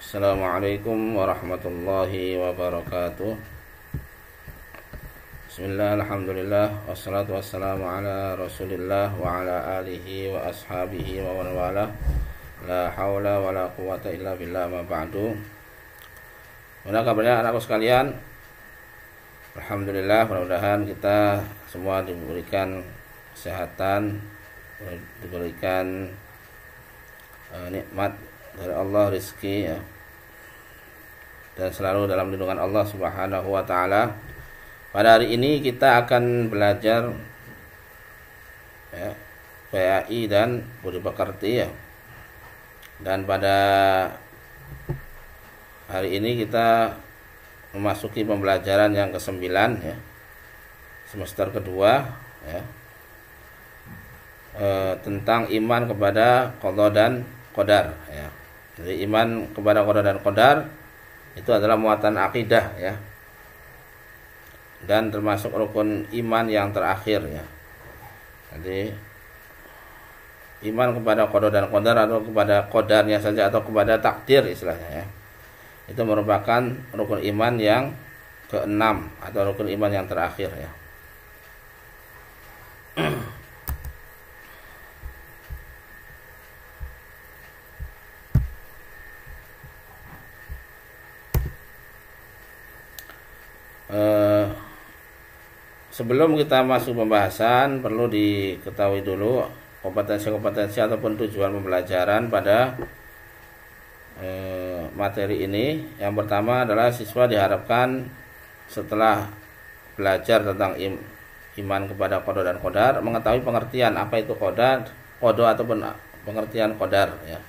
Assalamualaikum warahmatullahi wabarakatuh. Bismillah, alhamdulillah, wassalatu wassalamu ala rasulillah wa ala alihi wa ashabihi wa man wala. La hawla wa la quwata illa billah, ma ba'du. Mana kabarnya anakku sekalian? Alhamdulillah, mudah-mudahan kita semua diberikan kesehatan, diberikan nikmat dari Allah, rezeki ya, dan selalu dalam lindungan Allah Subhanahu wa taala. Pada hari ini kita akan belajar ya, PAI dan budi pekerti ya. Dan pada hari ini kita memasuki pembelajaran yang ke-9 ya. Semester kedua ya. Tentang iman kepada qada dan qadar ya. Jadi iman kepada qada dan qadar itu adalah muatan akidah ya, dan termasuk rukun iman yang terakhir ya. Jadi iman kepada qada dan qadar atau kepada qadarnya saja atau kepada takdir istilahnya ya, itu merupakan rukun iman yang ke-6 atau rukun iman yang terakhir ya. Sebelum kita masuk pembahasan, perlu diketahui dulu kompetensi-kompetensi ataupun tujuan pembelajaran pada materi ini. Yang pertama adalah siswa diharapkan setelah belajar tentang iman kepada qada dan qadar, mengetahui pengertian apa itu qada ataupun pengertian qadar ya.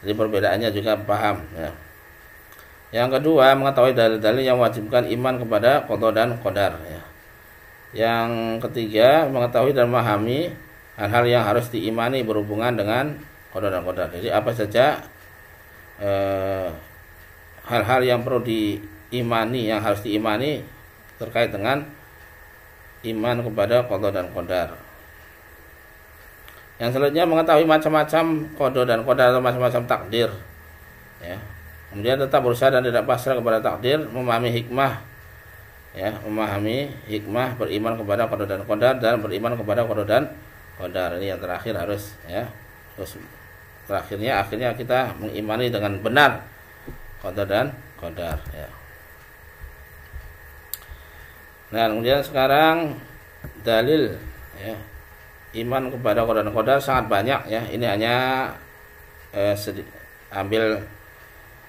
Jadi perbedaannya juga paham ya. Yang kedua, mengetahui dalil-dalil yang mewajibkan iman kepada qada dan qadar ya. Yang ketiga, mengetahui dan memahami hal-hal yang harus diimani berhubungan dengan qada dan qadar. Jadi apa saja hal-hal yang perlu diimani, yang harus diimani terkait dengan iman kepada qada dan qadar. Yang selanjutnya, mengetahui macam-macam qada dan qadar atau macam-macam takdir ya. Kemudian tetap berusaha dan tidak pasrah kepada takdir, memahami hikmah ya, memahami hikmah beriman kepada qada dan qadar dan beriman kepada qada dan qadar. Ini yang terakhir harus ya. Terus akhirnya kita mengimani dengan benar qada dan qadar ya. Nah, kemudian sekarang dalil ya, iman kepada qada dan qadar sangat banyak ya. Ini hanya ambil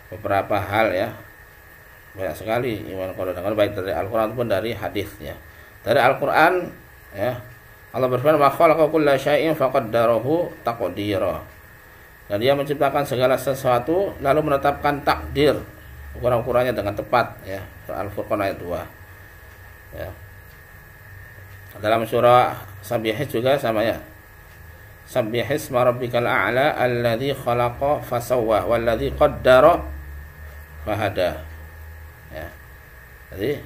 beberapa hal ya. Banyak sekali iman qada dan qadar, baik dari Al-Qur'an maupun dari hadis ya. Dari Al-Qur'an ya, Allah berfirman, "Wa khalaqa kulla syai'in faqaddarahu taqdira." Dan Dia menciptakan segala sesuatu lalu menetapkan takdir, ukuran-ukurannya dengan tepat ya. Al-Furqan ayat 2. Ya. Dalam surah Sabbihis juga sama ya. Sabbihis ma rabbikal a'la alladzi khalaqa fasawwa walladzi qaddara fahada. Ya. Jadi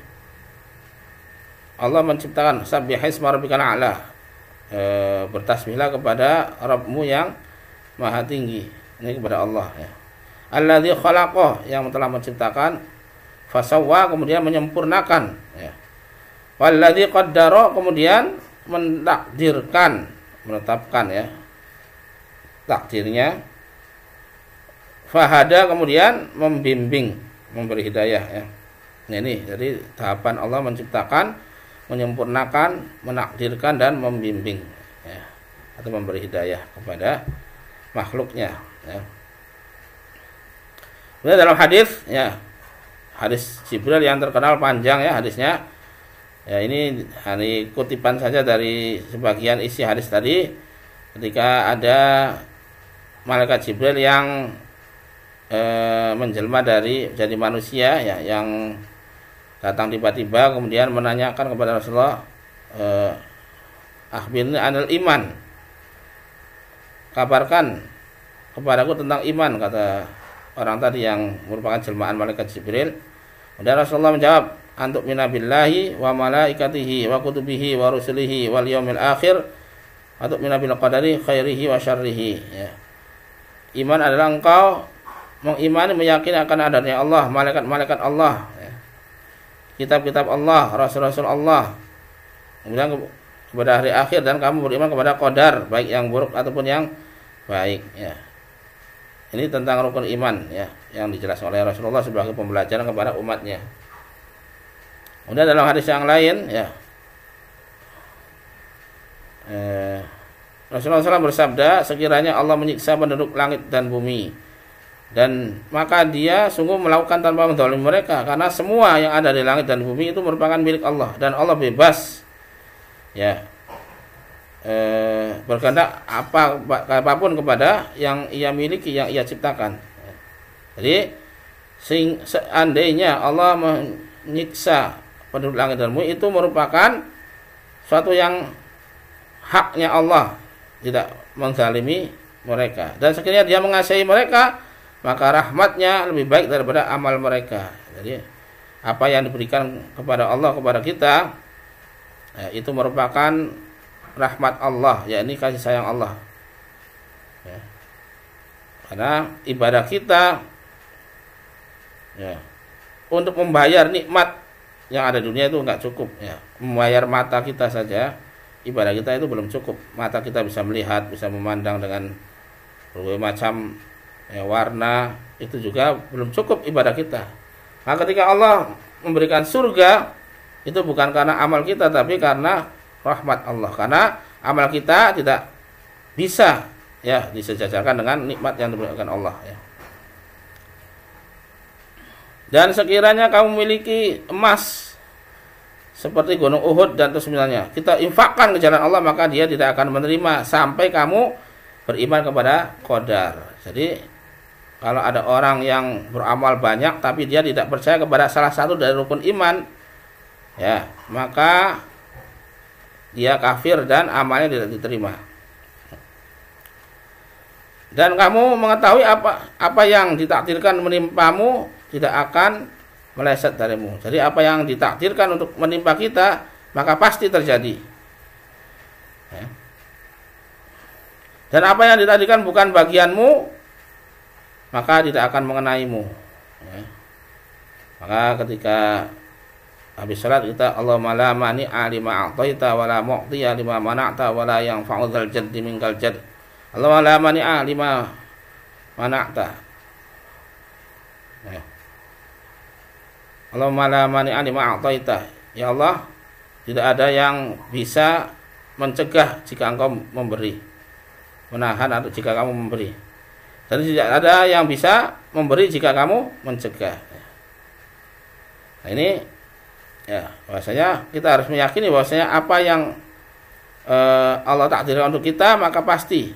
Allah menciptakan sabbihis ma rabbikal a'la, bertasbihlah kepada Rabbmu yang maha tinggi. Ini kepada Allah ya. Alladzi khalaqa, yang telah menciptakan, fasawwa, kemudian menyempurnakan ya. Walladzi qaddara, kemudian mentakdirkan, menetapkan ya takdirnya. Fahada, kemudian membimbing, memberi hidayah ya. Nah, ini jadi tahapan Allah menciptakan, menyempurnakan, menakdirkan dan membimbing ya, atau memberi hidayah kepada makhluknya ya. Kemudian dalam hadis ya, hadis Jibril yang terkenal panjang ya hadisnya. Ya, ini hanya kutipan saja dari sebagian isi hadis tadi. Ketika ada malaikat Jibril yang menjelma jadi manusia ya, yang datang tiba-tiba kemudian menanyakan kepada Rasulullah, akhbirni anil iman, kabarkan kepadaku tentang iman, kata orang tadi yang merupakan jelmaan malaikat Jibril. Kemudian Rasulullah menjawab, antuk mina billahi wa malaikatihi wa kutubihi wa rusulihi wal yaumil akhir, antuk mina bil qadari khairihi wa syarrihi ya. Iman adalah engkau mengimani, meyakini akan adanya Allah, malaikat-malaikat Allah, ya. Kitab-kitab Allah, rasul-rasul Allah, kemudian kepada hari akhir, dan kamu beriman kepada qadar, baik yang buruk ataupun yang baik, ya. Ini tentang rukun iman, ya, yang dijelaskan oleh Rasulullah sebagai pembelajaran kepada umatnya. Kemudian dalam hadis yang lain, ya, Rasulullah SAW bersabda, sekiranya Allah menyiksa penduduk langit dan bumi, dan maka dia sungguh melakukan tanpa menzalimi mereka, karena semua yang ada di langit dan bumi itu merupakan milik Allah, dan Allah bebas, ya, berkehendak apapun kepada yang ia miliki, yang ia ciptakan. Jadi seandainya Allah menyiksa penduduk langit dan bumi, itu merupakan suatu yang haknya Allah, tidak menzalimi mereka, dan sekiranya dia mengasihi mereka, maka rahmatnya lebih baik daripada amal mereka. Jadi apa yang diberikan kepada Allah kepada kita, ya, itu merupakan rahmat Allah, yakni kasih sayang Allah, ya. Karena ibadah kita, ya, untuk membayar nikmat yang ada di dunia itu enggak cukup, ya. Membayar mata kita saja, ibadah kita itu belum cukup. Mata kita bisa melihat, bisa memandang dengan berbagai macam, ya, warna, itu juga belum cukup ibadah kita. Maka ketika Allah memberikan surga, itu bukan karena amal kita, tapi karena rahmat Allah. Karena amal kita tidak bisa, ya, disejajarkan dengan nikmat yang diberikan Allah, ya. Dan sekiranya kamu memiliki emas seperti gunung Uhud dan semacamnya, kita infakkan ke jalan Allah, maka dia tidak akan menerima sampai kamu beriman kepada qadar. Jadi kalau ada orang yang beramal banyak tapi dia tidak percaya kepada salah satu dari rukun iman, ya, maka dia kafir dan amalnya tidak diterima. Dan kamu mengetahui apa yang ditakdirkan menimpamu tidak akan meleset darimu. Jadi apa yang ditakdirkan untuk menimpa kita, maka pasti terjadi, ya. Dan apa yang ditakdirkan bukan bagianmu, maka tidak akan mengenaimu, ya. Maka ketika habis salat kita, Allahumma la mani'a lima a'taita wa la mu'tiya lima mana'ta wa la yanfa'u dzal jaddi minkal jadd. Allahumma la mani'a lima mana'ta, ya. Allahumma la mani'a lima a'taita, ya Allah, tidak ada yang bisa mencegah jika engkau memberi, menahan atau jika kamu memberi, dan tidak ada yang bisa memberi jika kamu mencegah. Nah ini, ya, bahwasanya kita harus meyakini bahwasanya apa yang Allah takdirkan untuk kita, maka pasti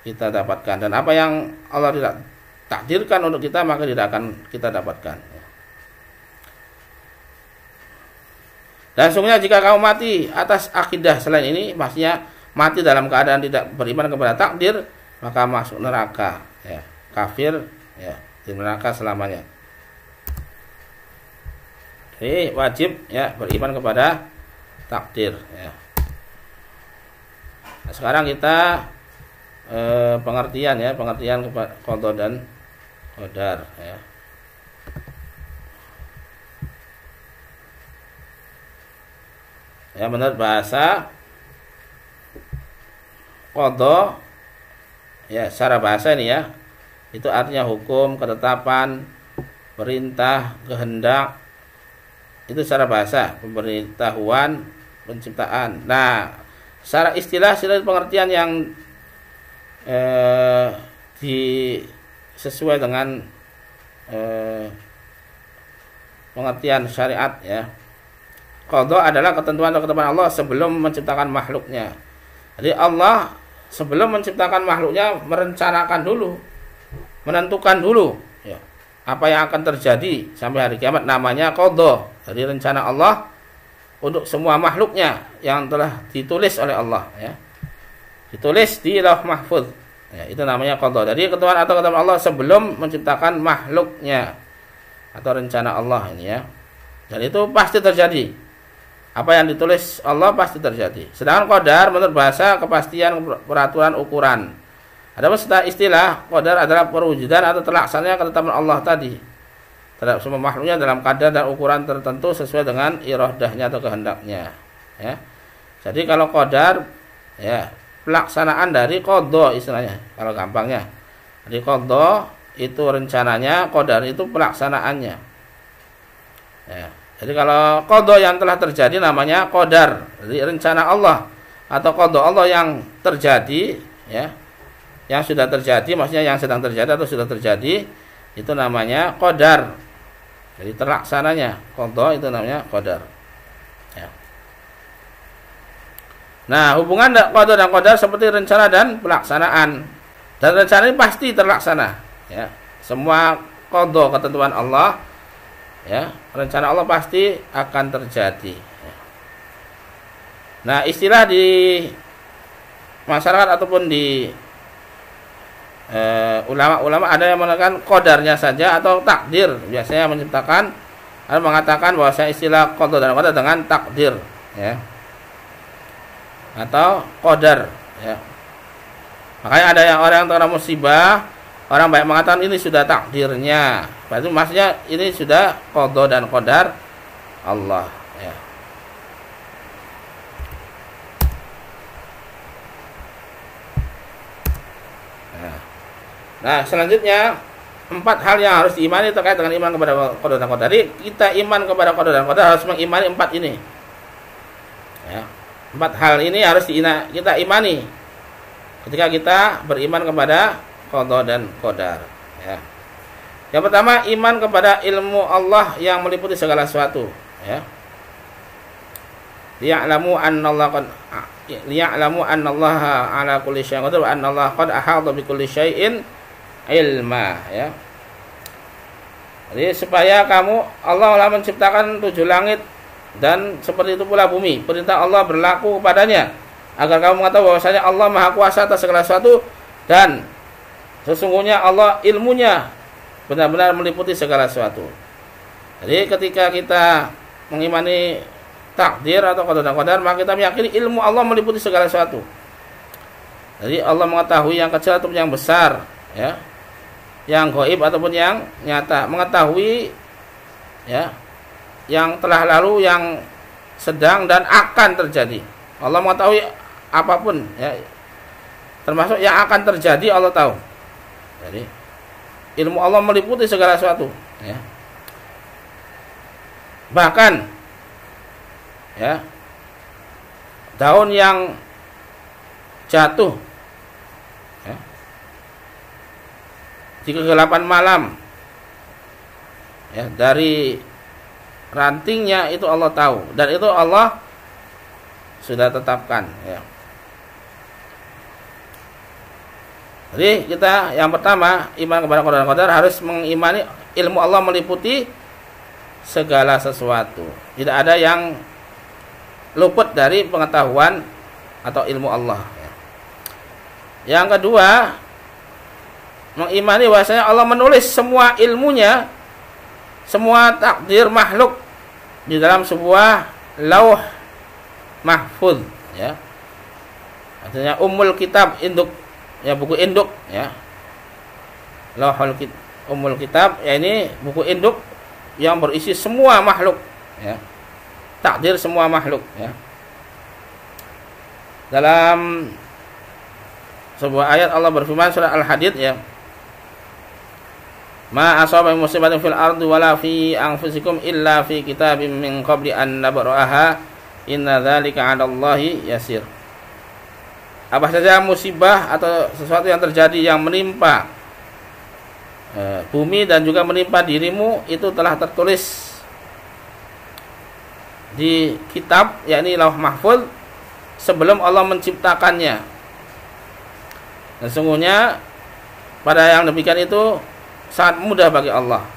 kita dapatkan, dan apa yang Allah tidak takdirkan untuk kita, maka tidak akan kita dapatkan. Dan sungguhnya jika kamu mati atas akidah selain ini, maksudnya mati dalam keadaan tidak beriman kepada takdir, maka masuk neraka, ya, kafir, ya, di neraka selamanya. Jadi wajib, ya, beriman kepada takdir, ya. Nah, sekarang kita pengertian kepada qada dan qadar, ya. Ya, menurut bahasa qada, ya, secara bahasa ini, ya, itu artinya hukum, ketetapan, perintah, kehendak. Itu secara bahasa, pemberitahuan, penciptaan. Nah, secara istilah pengertian yang sesuai dengan pengertian syariat, ya. Qada adalah ketentuan atau ketetapan Allah sebelum menciptakan makhluknya. Jadi Allah sebelum menciptakan makhluknya merencanakan dulu, menentukan dulu, ya, apa yang akan terjadi sampai hari kiamat, namanya qada. Jadi rencana Allah untuk semua makhluknya yang telah ditulis oleh Allah, ya, ditulis di Lauh Mahfuz, ya, itu namanya qada. Jadi ketentuan atau ketetapan Allah sebelum menciptakan makhluknya atau rencana Allah ini, ya. Dan itu pasti terjadi. Apa yang ditulis Allah pasti terjadi. Sedangkan qadar menurut bahasa kepastian, peraturan, ukuran. Adapun istilah qadar adalah perwujudan atau terlaksananya ketetapan Allah tadi terhadap semua makhluknya dalam kadar dan ukuran tertentu sesuai dengan iradahnya atau kehendaknya. Ya. Jadi kalau qadar, ya, pelaksanaan dari qadha istilahnya, kalau gampangnya. Jadi qadha itu rencananya, qadar itu pelaksanaannya. Ya. Jadi kalau qadha yang telah terjadi namanya qadar, jadi rencana Allah atau qadha Allah yang terjadi, ya, yang sudah terjadi, maksudnya yang sedang terjadi atau sudah terjadi, itu namanya qadar. Jadi terlaksananya qadha itu namanya qadar. Ya. Nah, hubungan qadha dan qadar seperti rencana dan pelaksanaan. Dan rencana ini pasti terlaksana. Ya. Semua qadha ketentuan Allah, ya, rencana Allah pasti akan terjadi. Ya. Nah, istilah di masyarakat ataupun di ulama-ulama ada yang mengatakan qadarnya saja atau takdir, biasanya menciptakan, ada mengatakan bahwa istilah qadar dan qadar dengan takdir, ya, atau qadar, ya. Makanya ada yang orang yang terkena musibah, orang baik mengatakan ini sudah takdirnya, berarti maksudnya ini sudah qadar dan qadar Allah, ya. Nah, selanjutnya 4 hal yang harus diimani terkait dengan iman kepada qadar dan qadar. Jadi kita iman kepada qadar dan qadar harus mengimani 4 ini. Ya. 4 hal ini harus kita imani ketika kita beriman kepada qadar dan qadar. Ya. Yang pertama, iman kepada ilmu Allah yang meliputi segala sesuatu. Ya. Liya'lamu annallaha ala kulli syai'in qadir wa annallaha qad ahata bi kulli syai'in ilma, ya. Jadi supaya Allah menciptakan 7 langit dan seperti itu pula bumi. Perintah Allah berlaku kepadanya agar kamu mengetahui bahwasanya Allah Maha Kuasa atas segala sesuatu dan sesungguhnya Allah ilmunya benar-benar meliputi segala sesuatu. Jadi ketika kita mengimani takdir atau qadar dan qadar, maka kita meyakini ilmu Allah meliputi segala sesuatu. Jadi Allah mengetahui yang kecil ataupun yang besar, ya, yang gaib ataupun yang nyata, mengetahui, ya, yang telah lalu, yang sedang dan akan terjadi. Allah mengetahui apapun, ya, termasuk yang akan terjadi Allah tahu. Jadi ilmu Allah meliputi segala sesuatu, ya. Bahkan, ya, daun yang jatuh, ya, di kegelapan malam, ya, dari rantingnya itu Allah tahu dan itu Allah sudah tetapkan, ya. Jadi kita yang pertama iman kepada qadar dan qadar harus mengimani ilmu Allah meliputi segala sesuatu. Tidak ada yang luput dari pengetahuan atau ilmu Allah, ya. Yang kedua, mengimani bahwasanya Allah menulis semua ilmunya, semua takdir makhluk di dalam sebuah lauh mahfuz, ya. Artinya kitab induk, ya, buku induk, ya. Lauhul kitab, ya, ini buku induk yang berisi semua makhluk, ya. Takdir semua makhluk, ya. Dalam sebuah ayat Allah berfirman surah Al-Hadid, ya. Ma asaba min musibatin fil ardi wala fi anfusikum illa fi kitabim min qabli an nabra'aha inna dzalika 'ala Allahi yasir. Apa saja musibah atau sesuatu yang terjadi yang menimpa bumi dan juga menimpa dirimu itu telah tertulis di kitab, yakni Lauh Mahfuz, sebelum Allah menciptakannya. Dan sesungguhnya pada yang demikian itu sangat mudah bagi Allah.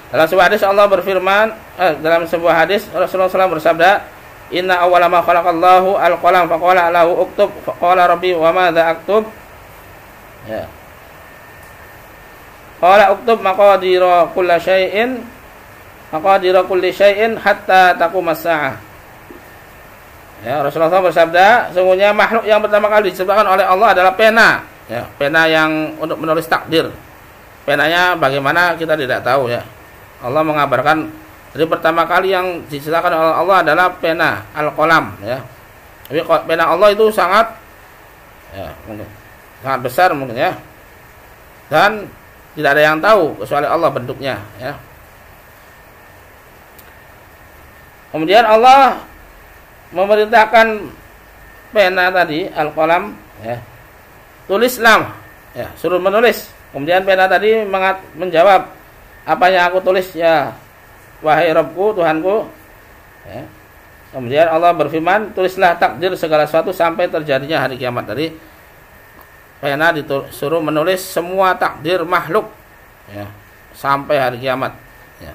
Dalam sebuah hadis Allah berfirman, dalam sebuah hadis Rasulullah SAW bersabda, Inna awwala ma khalaqallahu al-qalam faqala lahu uktub faqala rabbi wa madza aktub. Ya. Qala uktub maqadira kulli syai'in hatta taqumas saah. Ya, Rasulullah SAW bersabda, sungguhnya makhluk yang pertama kali diciptakan oleh Allah adalah pena, ya, pena yang untuk menulis takdir. Penanya bagaimana kita tidak tahu ya. Allah mengabarkan, jadi pertama kali yang diciptakan oleh Allah adalah pena al-qalam ya. Tapi pena Allah itu sangat ya, mungkin sangat besar mungkin ya. Dan tidak ada yang tahu kecuali Allah bentuknya ya. Kemudian Allah memerintahkan pena tadi al-qalam ya. Tulislah ya, suruh menulis. Kemudian pena tadi menjawab, apa yang aku tulis ya wahai Rabbku, Tuhanku ya. Kemudian Allah berfirman, tulislah takdir segala sesuatu sampai terjadinya hari kiamat. Tadi pena disuruh menulis semua takdir makhluk ya, sampai hari kiamat ya.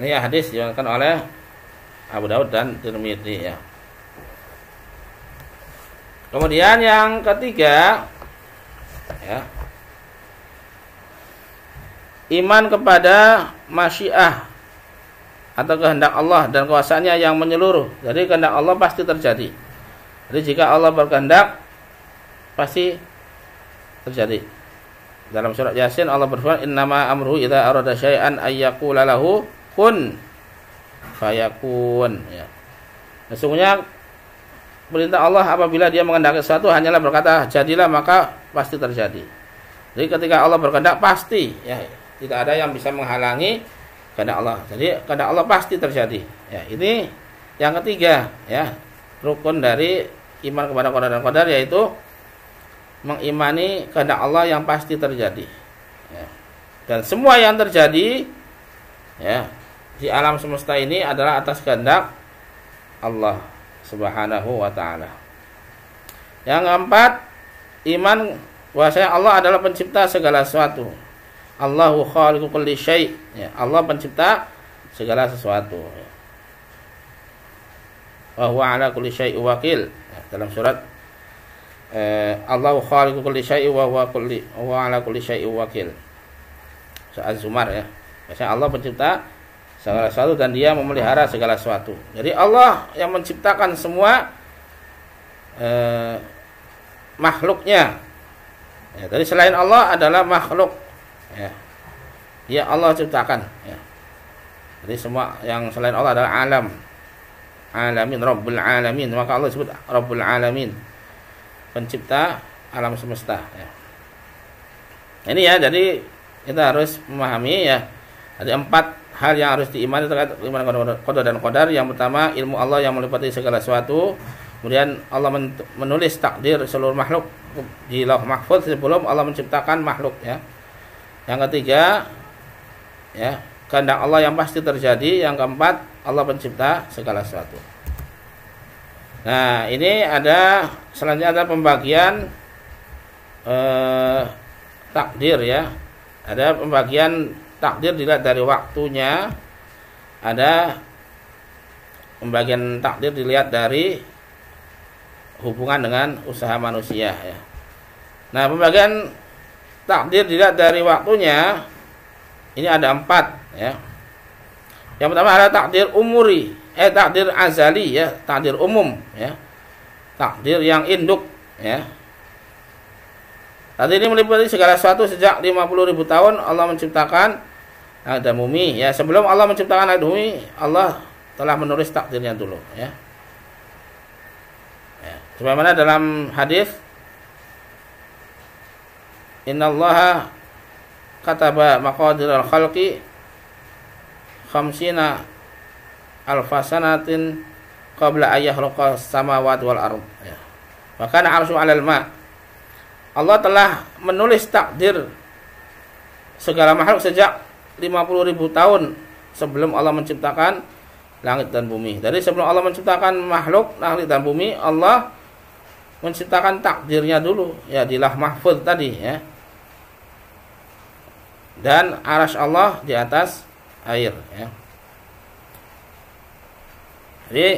Ini ya hadis diriwayatkan oleh Abu Daud dan Tirmidzi ya. Kemudian yang ketiga ya, iman kepada masyiah atau kehendak Allah dan kuasanya yang menyeluruh. Jadi kehendak Allah pasti terjadi. Jadi jika Allah berkehendak pasti terjadi. Dalam surat Yasin Allah berfirman, innama amruhu idza arada syai'an ayyaqula lahu kun fayakun ya. Sesungguhnya perintah Allah apabila dia mengehendaki sesuatu hanyalah berkata jadilah, maka pasti terjadi. Jadi ketika Allah berkehendak pasti ya, tidak ada yang bisa menghalangi kehendak Allah. Jadi kehendak Allah pasti terjadi. Ya, ini yang ketiga ya, rukun dari iman kepada qada dan qadar, yaitu mengimani kehendak Allah yang pasti terjadi. Ya. Dan semua yang terjadi ya di alam semesta ini adalah atas kehendak Allah Subhanahu wa ta'ala. Yang keempat, iman bahwasanya Allah adalah pencipta segala sesuatu. Allahu khaliqu kulli syai'. Ya, Allah pencipta segala sesuatu. Wa huwa ala kulli syai'in wakil. Ya, dalam surat Allahu khaliqu kulli syai'in wa huwa ala kulli syai'in wakil. Surat Az-Zumar ya. Bahwasanya Allah pencipta segala sesuatu dan dia memelihara segala sesuatu. Jadi Allah yang menciptakan semua makhluknya. Ya, dari selain Allah adalah makhluk. Ya, dia Allah ciptakan. Ya. Jadi semua yang selain Allah adalah alam, alamin, Rabbul alamin. Maka Allah disebut Rabbul alamin, pencipta alam semesta. Ya. Ini ya, jadi kita harus memahami ya. Ada 4 hal yang harus diimani terkait iman qada dan qadar. Yang pertama, ilmu Allah yang meliputi segala sesuatu. Kemudian Allah menulis takdir seluruh makhluk di Lauh Mahfuz sebelum Allah menciptakan makhluk ya. Yang ketiga ya, kehendak Allah yang pasti terjadi. Yang keempat, Allah pencipta segala sesuatu. Nah, ini ada selanjutnya ada pembagian takdir ya. Ada pembagian takdir dilihat dari waktunya, ada pembagian takdir dilihat dari hubungan dengan usaha manusia ya. Nah, pembagian takdir dilihat dari waktunya ini ada 4 ya. Yang pertama adalah takdir umuri, takdir azali ya, takdir umum ya. Takdir yang induk ya. Takdir ini meliputi segala sesuatu sejak 50.000 tahun Allah menciptakan langit dan bumi ya. Sebelum Allah menciptakan langit dan bumi, Allah telah menulis takdirnya dulu ya. Ya. Sebagaimana dalam hadis, innallaha kataba maqadir al-khalqi khamsina alfasanatin qabla ayyahluqa samawati wal ardh ya. Wa kana 'arsyu 'alal ma'. Allah telah menulis takdir segala makhluk sejak 50.000 tahun sebelum Allah menciptakan langit dan bumi. Dari sebelum Allah menciptakan makhluk langit dan bumi, Allah menciptakan takdirnya dulu ya di Lauh Mahfuz tadi ya. Dan arasy Allah di atas air ya. Jadi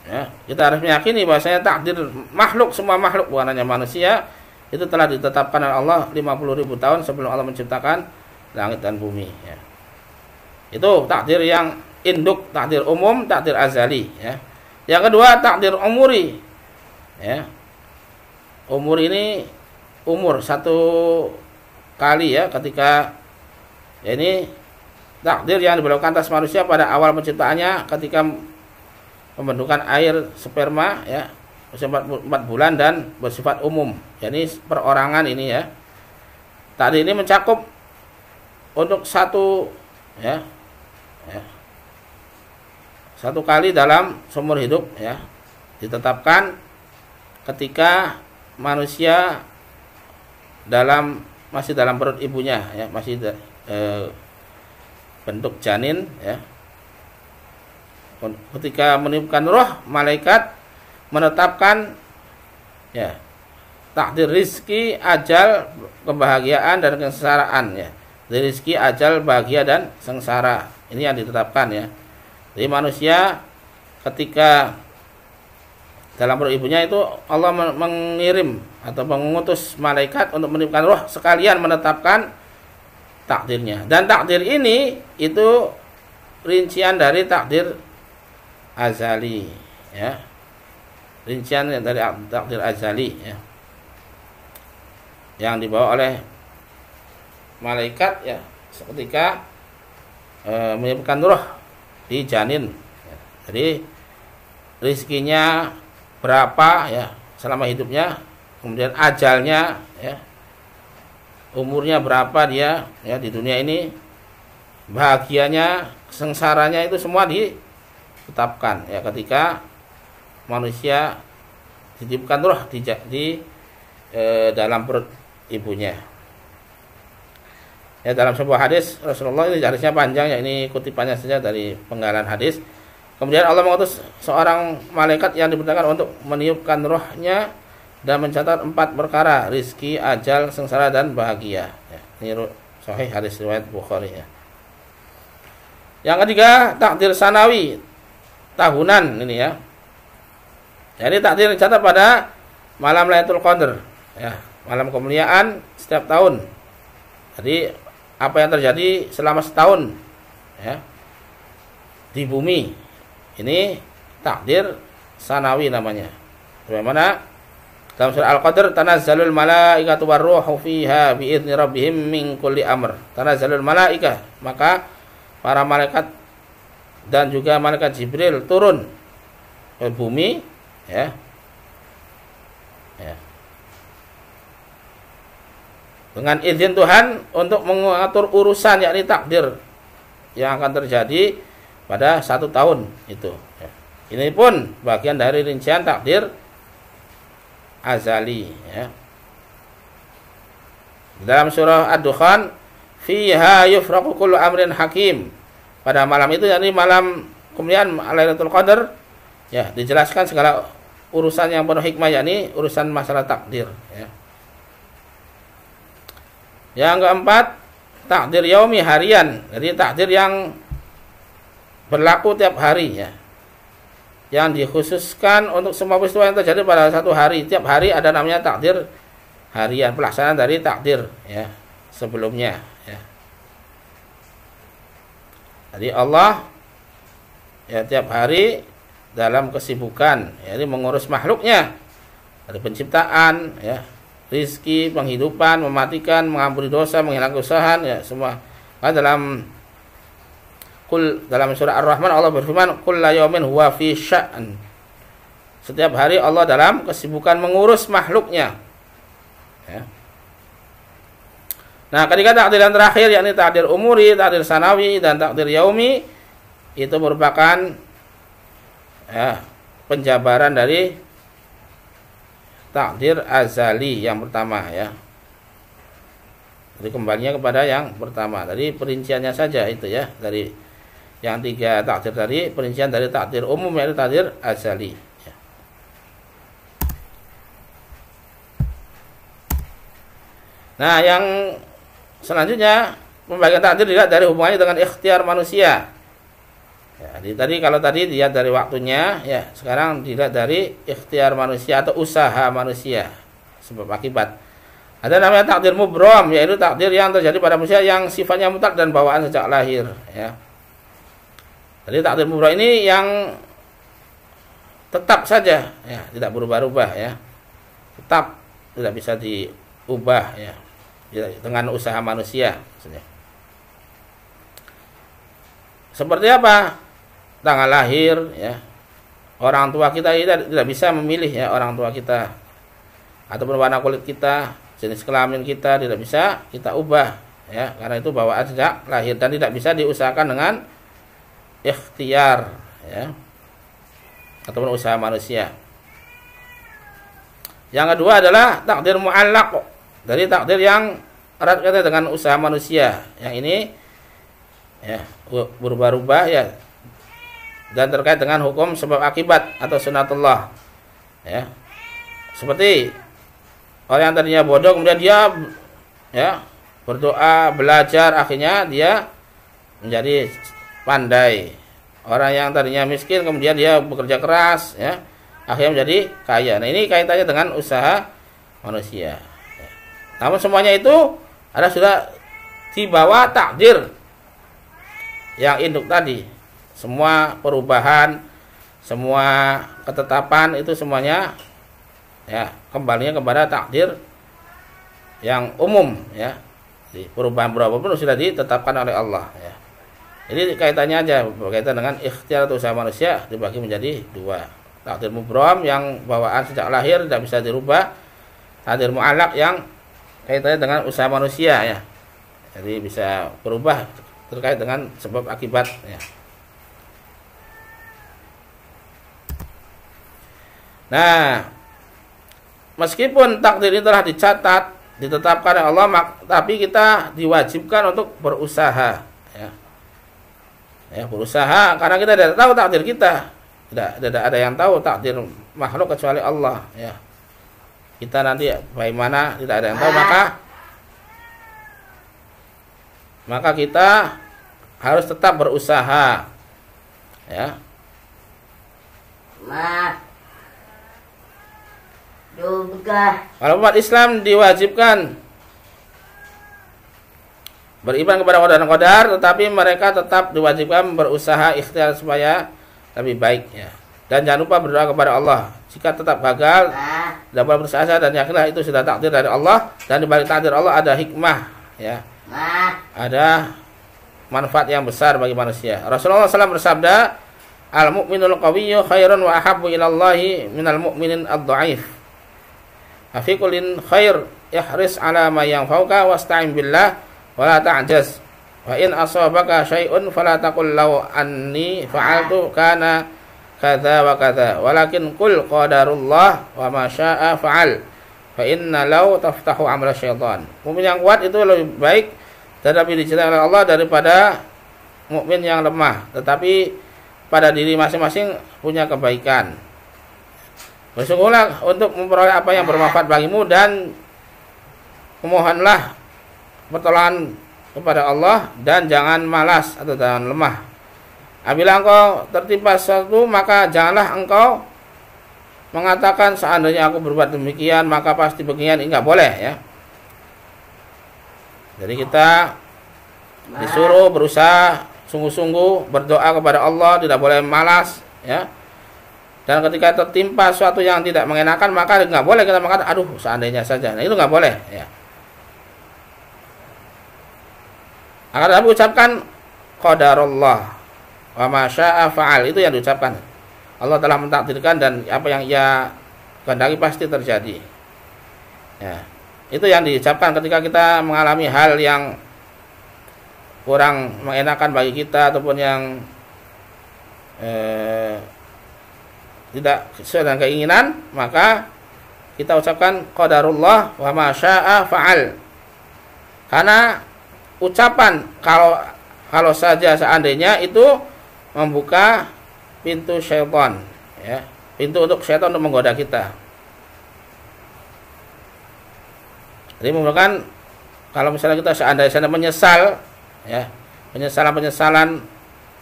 ya, kita harus meyakini bahwasanya takdir makhluk, semua makhluk bukan hanya manusia, itu telah ditetapkan oleh Allah 50.000 tahun sebelum Allah menciptakan langit dan bumi ya. Itu takdir yang induk, takdir umum, takdir azali ya. Yang kedua, takdir umuri ya. umur ini umur satu kali ya, ketika ya ini takdir yang diberlakukan atas manusia pada awal penciptaannya ketika pembentukan air sperma ya, usia 4 bulan dan bersifat umum. Jadi perorangan ini ya. Tadi ini mencakup untuk satu ya, satu kali dalam seumur hidup ya, ditetapkan ketika manusia masih dalam perut ibunya ya, masih bentuk janin ya. Ketika meniupkan roh, malaikat menetapkan ya takdir rizki, ajal, kebahagiaan dan kesengsaraan ya. Rizki, ajal, bahagia dan sengsara. Ini yang ditetapkan ya. Jadi manusia ketika dalam perut ibunya itu Allah mengirim atau mengutus malaikat untuk meniupkan roh sekalian menetapkan takdirnya. Dan takdir ini itu rincian dari takdir azali ya. Rincian dari takdir azali ya, yang dibawa oleh malaikat ya ketika meniupkan roh di janin ya. Jadi rizkinya berapa ya selama hidupnya, kemudian ajalnya ya, umurnya berapa dia ya di dunia ini, bahagianya, sengsaranya, itu semua ditetapkan ya ketika manusia ditiupkan roh di dalam perut ibunya. Ya, dalam sebuah hadis Rasulullah, ini hadisnya panjang ya, ini kutipannya saja dari penggalan hadis. Kemudian Allah mengutus seorang malaikat yang diperintahkan untuk meniupkan rohnya dan mencatat 4 perkara, rizki, ajal, sengsara dan bahagia ya. Ini sahih hadis riwayat Bukhari ya. Yang ketiga, takdir sanawi, tahunan ini ya. Jadi takdir dicatat pada malam Lailatul Qadar ya, malam kemuliaan setiap tahun. Jadi apa yang terjadi selama setahun ya di bumi, ini takdir sanawi namanya. Bagaimana dalam surah Al-Qadr, tanazzalul malaikatu warruhu fiha biizni rabbihim min kulli amr. Tanazzalul malaikah, maka para malaikat dan juga malaikat Jibril turun ke bumi ya. Dengan izin Tuhan untuk mengatur urusan, yakni takdir yang akan terjadi pada 1 tahun itu ya. Ini pun bagian dari rincian takdir azali ya. Dalam surah Ad-Dukhan, fiha yufraqu kullu amrin hakim. Pada malam itu, yakni malam kemuliaan Lailatul Qadar ya, dijelaskan segala urusan yang penuh hikmah, yakni urusan masalah takdir ya. Yang keempat, takdir yaumi, harian. Jadi takdir yang berlaku tiap hari ya, yang dikhususkan untuk semua peristiwa yang terjadi pada satu hari. Tiap hari ada namanya takdir harian, pelaksanaan dari takdir ya sebelumnya ya. Jadi Allah ya tiap hari dalam kesibukan ya, ini mengurus makhluknya dari penciptaan ya, rizki, penghidupan, mematikan, mengampuni dosa, menghilangkan kesalahan ya, semua. Nah, dalam surah Ar-Rahman Allah berfirman, kullu yaumin huwa fi sya'n. Setiap hari Allah dalam kesibukan mengurus makhluknya ya. Nah, ketika takdir yang terakhir, yakni takdir umuri, takdir sanawi dan takdir yaumi, itu merupakan ya, penjabaran dari takdir azali yang pertama ya. Jadi kembalinya kepada yang pertama. Dari perinciannya saja itu ya, dari yang 3 takdir tadi, perincian dari takdir umum yaitu takdir azali ya. Nah, yang selanjutnya pembagian takdir dilihat dari hubungannya dengan ikhtiar manusia. Ya, tadi kalau tadi dilihat dari waktunya, ya sekarang dilihat dari ikhtiar manusia atau usaha manusia, sebab akibat. Ada namanya takdir mubrom, yaitu takdir yang terjadi pada manusia yang sifatnya mutlak dan bawaan sejak lahir. Ya. Jadi takdir mubrom ini yang tetap saja, ya tidak berubah-ubah, ya tetap tidak bisa diubah ya dengan usaha manusia maksudnya. Seperti apa? Tanggal lahir ya. Orang tua kita tidak bisa memilih ya orang tua kita, ataupun warna kulit kita, jenis kelamin kita tidak bisa kita ubah ya, karena itu bawaan sejak lahir dan tidak bisa diusahakan dengan ikhtiar ya ataupun usaha manusia. Yang kedua adalah takdir mu'allaq, dari takdir yang erat kaitannya dengan usaha manusia. Yang ini ya berubah-ubah ya, dan terkait dengan hukum sebab akibat atau sunatullah ya. Seperti orang yang tadinya bodoh kemudian dia ya berdoa, belajar, akhirnya dia menjadi pandai. Orang yang tadinya miskin kemudian dia bekerja keras ya, akhirnya menjadi kaya. Nah, ini kaitannya dengan usaha manusia. Namun semuanya itu adalah sudah di bawah takdir yang induk tadi. Semua perubahan, semua ketetapan itu semuanya ya kembalinya kepada takdir yang umum ya. Perubahan pun sudah ditetapkan oleh Allah ya. Jadi kaitannya aja berkaitan dengan ikhtiar atau usaha manusia dibagi menjadi dua. Takdir mubrom yang bawaan sejak lahir tidak bisa dirubah. Takdir mu'allaq yang kaitannya dengan usaha manusia ya. Jadi bisa berubah terkait dengan sebab akibat ya. Nah, meskipun takdir itu telah dicatat, ditetapkan oleh Allah, tapi kita diwajibkan untuk berusaha ya. Ya, berusaha karena kita tidak tahu takdir kita. Tidak ada yang tahu takdir makhluk kecuali Allah ya. Kita nanti bagaimana tidak ada yang tahu, maka kita harus tetap berusaha ya. Kalau umat Islam diwajibkan beriman kepada qadar dan qadar, tetapi mereka tetap diwajibkan berusaha ikhtiar supaya lebih baik ya. Dan jangan lupa berdoa kepada Allah. Jika tetap gagal, tidak boleh berusaha dan yakinlah itu sudah takdir dari Allah, dan di balik takdir Allah ada hikmah ya. Ada manfaat yang besar bagi manusia. Rasulullah SAW bersabda, "Al-mu'minul qawiyyu khairun wa ahabbu ilallahi minal mu'minin ad-dha'if. Fi kullin khair, ihris ala ma yanfa'uka wasta'in billah wala ta'jaz. Wa in asabaka syai'un fala taqul law anni fa'altu kana kadza wa kadza, walakin qul qadarullah wa ma syaa fa'al. Fa inna law taftahu amra syaitan." Mukmin yang kuat itu lebih baik tetapi dicintai oleh Allah daripada mukmin yang lemah, tetapi pada diri masing-masing punya kebaikan. Bersungguhlah untuk memperoleh apa yang bermanfaat bagimu dan memohonlah pertolongan kepada Allah dan jangan malas atau jangan lemah. Apabila engkau tertimpa sesuatu, maka janganlah engkau mengatakan seandainya aku berbuat demikian maka pasti beginian. Ini enggak boleh ya. Jadi kita disuruh berusaha sungguh-sungguh berdoa kepada Allah, tidak boleh malas ya. Dan ketika tertimpa sesuatu yang tidak mengenakan maka enggak boleh kita mengatakan aduh seandainya saja. Nah, itu enggak boleh ya. Akan tetapi ucapkan qadarullah wa ma syaa fa'al, itu yang diucapkan. Allah telah mentakdirkan dan apa yang Ia kehendaki pasti terjadi. Ya. Itu yang diucapkan ketika kita mengalami hal yang kurang mengenakan bagi kita ataupun yang tidak sesuai dengan keinginan, maka kita ucapkan qadarullah wa ma syaa fa'al. Karena ucapan kalau saja seandainya itu membuka pintu syaitan ya, pintu untuk syaitan untuk menggoda kita. Jadi merupakan kalau misalnya kita seandainya menyesal ya, penyesalan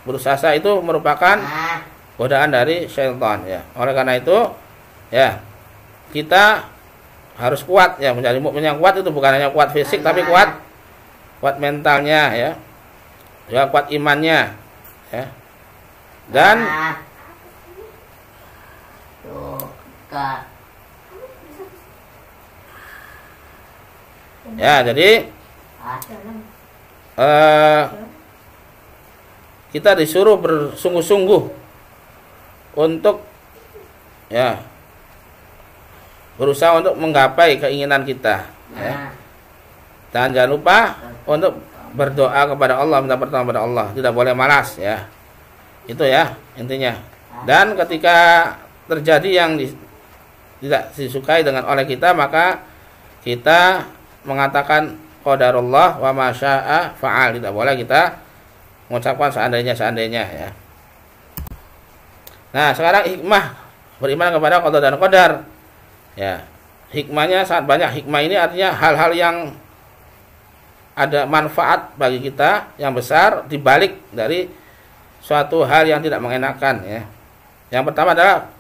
berusaha itu merupakan godaan dari syaitan ya. Oleh karena itu ya kita harus kuat ya, menjadi mukmin yang kuat itu bukan hanya kuat fisik tapi kuat mentalnya ya. Ya kuat imannya ya. Dan Ya, jadi kita disuruh bersungguh-sungguh untuk ya berusaha untuk menggapai keinginan kita, ya. Dan jangan lupa untuk berdoa kepada Allah, minta pertolongan kepada Allah, tidak boleh malas, ya. Itu ya intinya. Dan ketika terjadi yang tidak disukai oleh kita, maka kita mengatakan qadarullah wa ma syaa fa'al. Tidak boleh kita mengucapkan seandainya ya. Nah, sekarang hikmah beriman kepada qada dan qadar. Ya. Hikmahnya sangat banyak. Hikmah ini artinya hal-hal yang ada manfaat bagi kita yang besar dibalik dari suatu hal yang tidak mengenakan, ya. Yang pertama adalah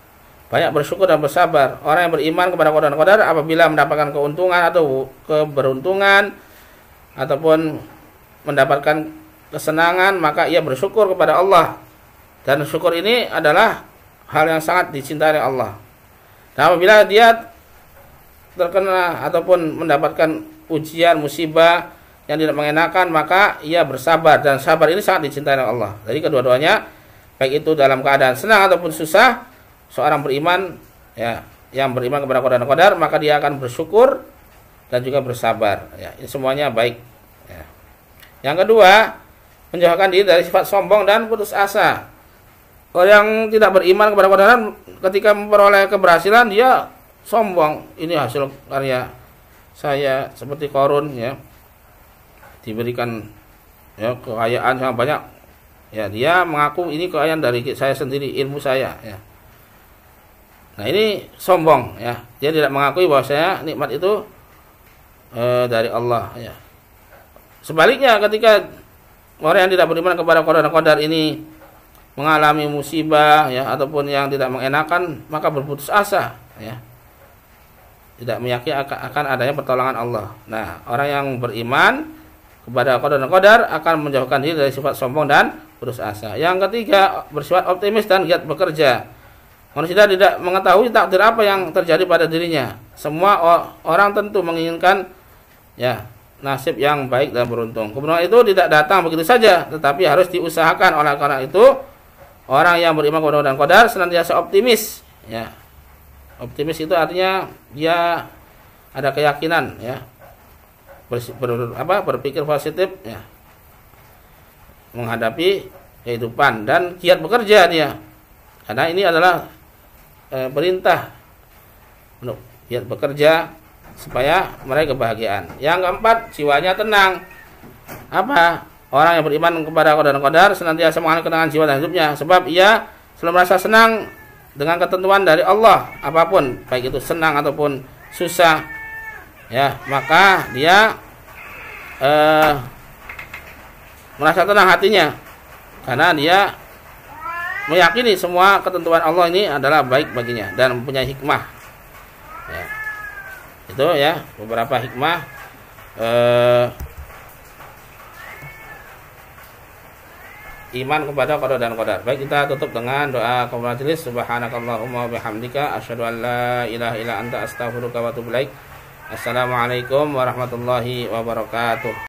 banyak bersyukur dan bersabar. Orang yang beriman kepada qada dan qadar apabila mendapatkan keuntungan atau keberuntungan ataupun mendapatkan kesenangan, maka ia bersyukur kepada Allah. Dan syukur ini adalah hal yang sangat dicintai oleh Allah. Dan apabila dia terkena ataupun mendapatkan ujian, musibah yang tidak mengenakan, maka ia bersabar, dan sabar ini sangat dicintai oleh Allah. Jadi kedua-duanya, baik itu dalam keadaan senang ataupun susah, seorang beriman, ya, yang beriman kepada qada dan qadar, maka dia akan bersyukur dan juga bersabar. Ya, ini semuanya baik. Ya. Yang kedua, menjauhkan diri dari sifat sombong dan putus asa. Orang yang tidak beriman kepada qada dan qadar, ketika memperoleh keberhasilan, dia sombong. Ini hasil karya saya, seperti Qarun, ya, diberikan ya kekayaan sangat banyak, ya, dia mengaku ini kekayaan dari saya sendiri, ilmu saya, ya. Nah, ini sombong, ya, dia tidak mengakui bahwasanya nikmat itu dari Allah, ya. Sebaliknya, ketika orang yang tidak beriman kepada qada dan qadar ini mengalami musibah, ya, ataupun yang tidak mengenakan, maka berputus asa, ya, tidak meyakini akan adanya pertolongan Allah. Nah, orang yang beriman kepada qada dan qadar akan menjauhkan diri dari sifat sombong dan putus asa. Yang ketiga, bersifat optimis dan giat bekerja. Manusia tidak mengetahui takdir apa yang terjadi pada dirinya. Semua orang tentu menginginkan, ya, nasib yang baik dan beruntung. Kebenaran itu tidak datang begitu saja, tetapi harus diusahakan. Oleh karena itu, orang yang beriman kepada qada dan qadar senantiasa optimis, ya. Optimis itu artinya dia ada keyakinan, ya, berpikir positif, ya, menghadapi kehidupan, dan giat bekerja dia, karena ini adalah perintah untuk giat bekerja supaya meraih kebahagiaan. Yang keempat, jiwanya tenang. Apa? Orang yang beriman kepada qada dan qadar senantiasa mengalami ketenangan jiwa dan hidupnya, sebab ia selalu merasa senang dengan ketentuan dari Allah, apapun, baik itu senang ataupun susah, ya, maka dia merasa tenang hatinya, karena dia meyakini semua ketentuan Allah ini adalah baik baginya dan mempunyai hikmah, ya. Itu, ya, beberapa hikmah iman kepada qada dan qadar. Baik, kita tutup dengan doa kafaratul majelis. Subhanakallahumma wa bihamdika asyhadu an la ilaha illa anta astaghfiruka wa atubu ilaik. Assalamualaikum warahmatullahi wabarakatuh.